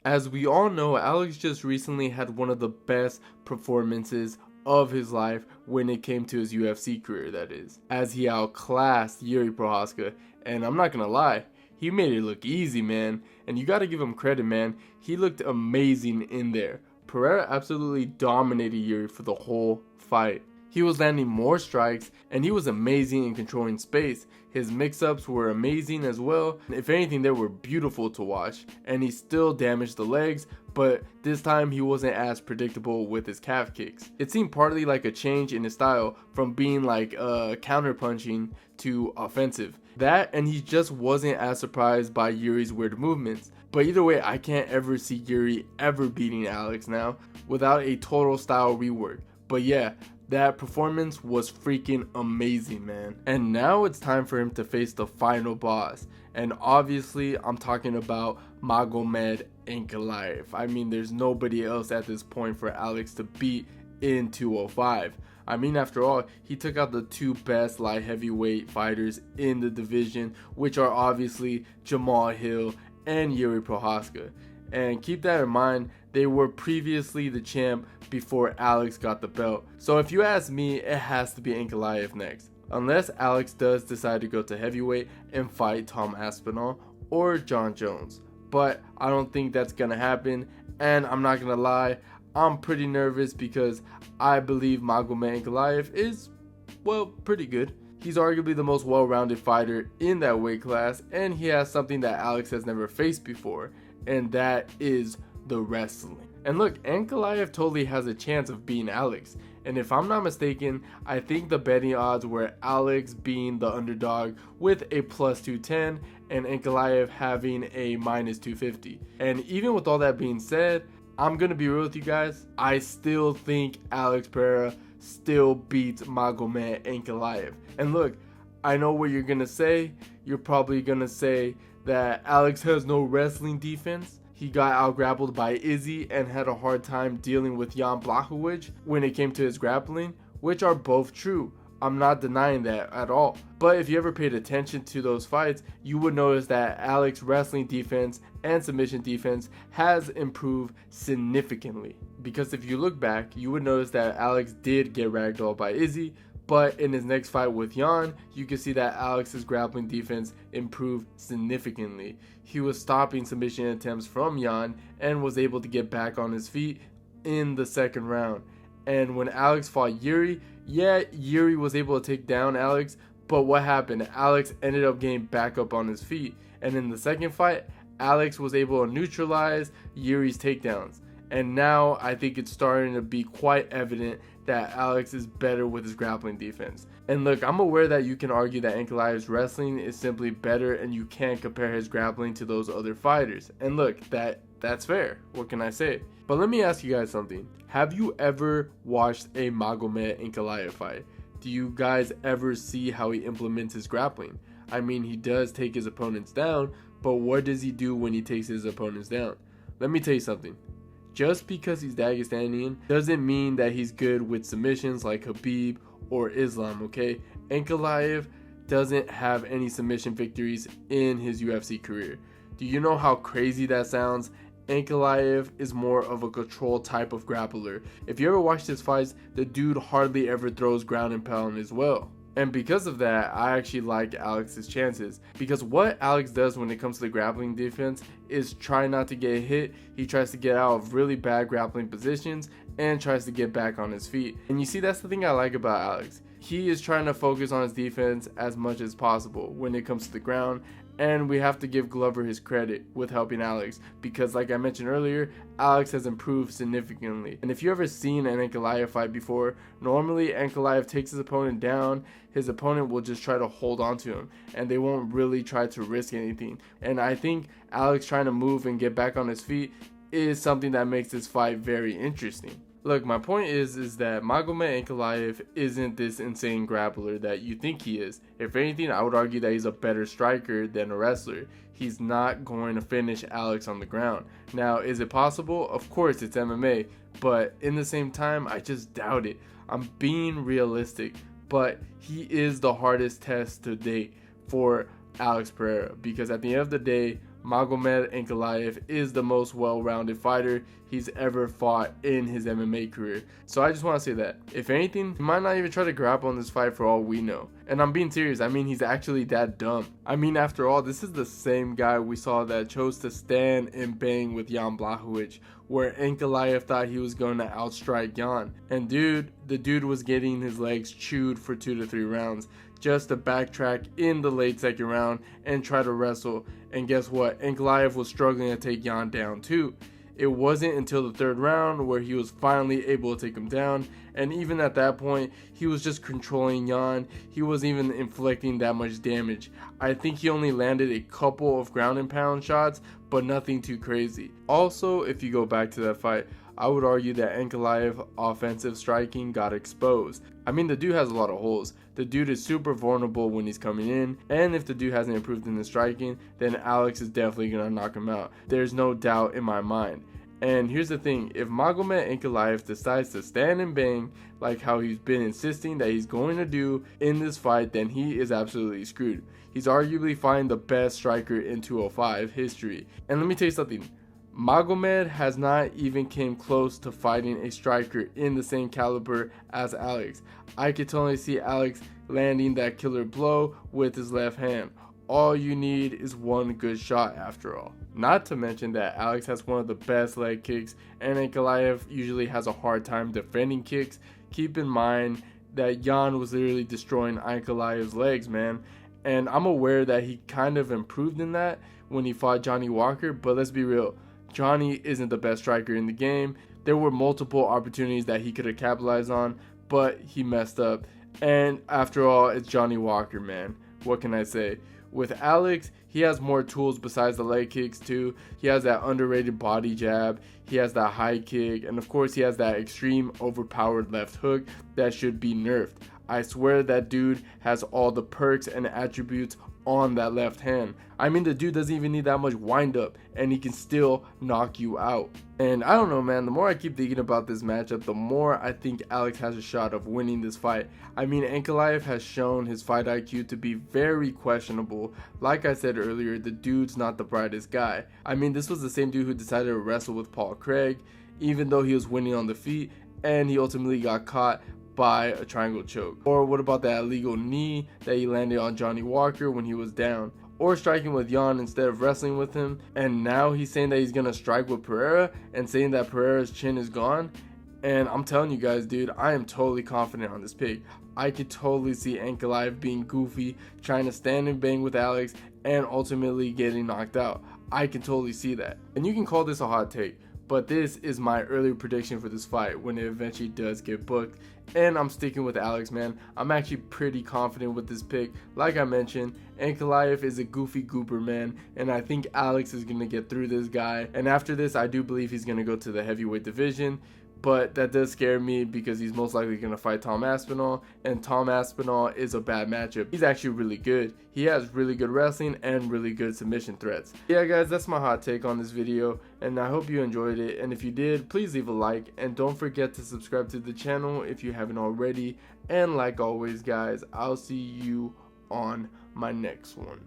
As we all know, Alex just recently had one of the best performances of his life when it came to his UFC career, that is, as he outclassed Yuri Prochazka. And I'm not gonna lie, he made it look easy, man, and you gotta give him credit, man. He looked amazing in there. Pereira absolutely dominated Yuri for the whole fight. He was landing more strikes, and he was amazing in controlling space. His mix-ups were amazing as well. If anything, they were beautiful to watch, and he still damaged the legs, but this time he wasn't as predictable with his calf kicks. It seemed partly like a change in his style from being like counter-punching to offensive. That, and he just wasn't as surprised by Yuri's weird movements. But either way, I can't ever see Yuri ever beating Alex now without a total style rework. But yeah, that performance was freaking amazing, man. And now it's time for him to face the final boss. And obviously, I'm talking about Magomed Ankalaev. I mean, there's nobody else at this point for Alex to beat in 205. I mean, after all, he took out the two best light heavyweight fighters in the division, which are obviously Jamal Hill and Yuri Prochazka. And keep that in mind, they were previously the champ before Alex got the belt. So if you ask me, it has to be Ankalaev next. Unless Alex does decide to go to heavyweight and fight Tom Aspinall or John Jones. But I don't think that's gonna happen, and I'm not gonna lie, I'm pretty nervous because I believe Magomed Ankalaev is, well, pretty good. He's arguably the most well-rounded fighter in that weight class, and he has something that Alex has never faced before, and that is the wrestling. And look, Ankalaev totally has a chance of beating Alex, and if I'm not mistaken, I think the betting odds were Alex being the underdog with a plus 210 and Ankalaev having a minus 250. And even with all that being said, I'm gonna be real with you guys, I still think Alex Pereira still beats Magomed Ankalaev. And look, I know what you're gonna say. You're probably gonna say that Alex has no wrestling defense. He got out-grappled by Izzy and had a hard time dealing with Jan Blachowicz when it came to his grappling, which are both true. I'm not denying that at all. But if you ever paid attention to those fights, you would notice that Alex's wrestling defense and submission defense has improved significantly. Because if you look back, you would notice that Alex did get ragdolled by Izzy, but in his next fight with Jan, you can see that Alex's grappling defense improved significantly. He was stopping submission attempts from Jan and was able to get back on his feet in the second round. And when Alex fought Yuri, yeah, Yuri was able to take down Alex, but what happened? Alex ended up getting back up on his feet. And in the second fight, Alex was able to neutralize Yuri's takedowns. And now I think it's starting to be quite evident that Alex is better with his grappling defense. And look, I'm aware that you can argue that Ankalaev's wrestling is simply better and you can't compare his grappling to those other fighters. And look, that's fair. What can I say? But let me ask you guys something. Have you ever watched a Magomed Ankalaev fight? Do you guys ever see how he implements his grappling? I mean, he does take his opponents down, but what does he do when he takes his opponents down? Let me tell you something. Just because he's Dagestanian doesn't mean that he's good with submissions like Khabib or Islam, okay? Ankalaev doesn't have any submission victories in his UFC career. Do you know how crazy that sounds? Ankalaev is more of a control type of grappler. If you ever watch his fights, the dude hardly ever throws ground and pound as well. And because of that, I actually like Alex's chances. Because what Alex does when it comes to the grappling defense is try not to get hit. He tries to get out of really bad grappling positions and tries to get back on his feet. And you see, that's the thing I like about Alex. He is trying to focus on his defense as much as possible when it comes to the ground. And we have to give Glover his credit with helping Alex, because like I mentioned earlier, Alex has improved significantly. And if you ever seen an Ankalaev fight before, normally Ankalaev takes his opponent down, his opponent will just try to hold on to him, and they won't really try to risk anything. And I think Alex trying to move and get back on his feet is something that makes this fight very interesting. Look, my point is that Magomed Ankalaev isn't this insane grappler that you think he is. If anything, I would argue that he's a better striker than a wrestler. He's not going to finish Alex on the ground. Now, is it possible? Of course, it's MMA, but in the same time, I just doubt it. I'm being realistic, but he is the hardest test to date for Alex Pereira, because at the end of the day, Magomed Ankalaev is the most well-rounded fighter he's ever fought in his MMA career. So I just want to say that, if anything, he might not even try to grapple in this fight for all we know. And I'm being serious, I mean, he's actually that dumb. I mean, after all, this is the same guy we saw that chose to stand and bang with Jan Blachowicz, where Ankalaev thought he was going to outstrike Jan. And the dude was getting his legs chewed for 2 to 3 rounds just to backtrack in the late second round and try to wrestle. And guess what? Ankalaev was struggling to take Jan down too. It wasn't until the 3rd round where he was finally able to take him down, and even at that point, he was just controlling Jan. He wasn't even inflicting that much damage. I think he only landed a couple of ground and pound shots, but nothing too crazy. Also, if you go back to that fight, I would argue that Ankalaev offensive striking got exposed. I mean, the dude has a lot of holes. The dude is super vulnerable when he's coming in, and if the dude hasn't improved in the striking, then Alex is definitely going to knock him out. There's no doubt in my mind. And here's the thing, if Magomed Ankalaev decides to stand and bang like how he's been insisting that he's going to do in this fight, then he is absolutely screwed. He's arguably fighting the best striker in 205 history. And let me tell you something, Magomed has not even came close to fighting a striker in the same caliber as Alex. I could totally see Alex landing that killer blow with his left hand. All you need is one good shot after all. Not to mention that Alex has one of the best leg kicks, and Ankalaev usually has a hard time defending kicks. Keep in mind that Jan was literally destroying Ankalaev's legs, man. And I'm aware that he kind of improved in that when he fought Johnny Walker, but let's be real, Johnny isn't the best striker in the game. There were multiple opportunities that he could have capitalized on, but he messed up. And after all, it's Johnny Walker, man. What can I say? With Alex, he has more tools besides the leg kicks too. He has that underrated body jab, he has that high kick, and of course he has that extreme overpowered left hook that should be nerfed. I swear that dude has all the perks and attributes on that left hand. I mean, the dude doesn't even need that much wind up and he can still knock you out. And I don't know, man, the more I keep thinking about this matchup, the more I think Alex has a shot of winning this fight. I mean, Ankalaev has shown his fight IQ to be very questionable. Like I said earlier, the dude's not the brightest guy. I mean, this was the same dude who decided to wrestle with Paul Craig, even though he was winning on the feet, and he ultimately got caught by a triangle choke. Or what about that illegal knee that he landed on Johnny Walker when he was down? Or striking with Jan instead of wrestling with him, and now he's saying that he's gonna strike with Pereira and saying that Pereira's chin is gone. And I'm telling you guys, dude, I am totally confident on this pick. I could totally see Ankalaev being goofy, trying to stand and bang with Alex, and ultimately getting knocked out. I can totally see that. And you can call this a hot take, but this is my early prediction for this fight when it eventually does get booked, and I'm sticking with Alex, man. I'm actually pretty confident with this pick. Like I mentioned, Ankalaev is a goofy goober, man, and I think Alex is going to get through this guy. And after this, I do believe he's going to go to the heavyweight division, but that does scare me because he's most likely going to fight Tom Aspinall, and Tom Aspinall is a bad matchup. He's actually really good. He has really good wrestling and really good submission threats. Yeah guys, that's my hot take on this video, and I hope you enjoyed it, and if you did, please leave a like, and don't forget to subscribe to the channel if you haven't already, and like always guys, I'll see you on my next one.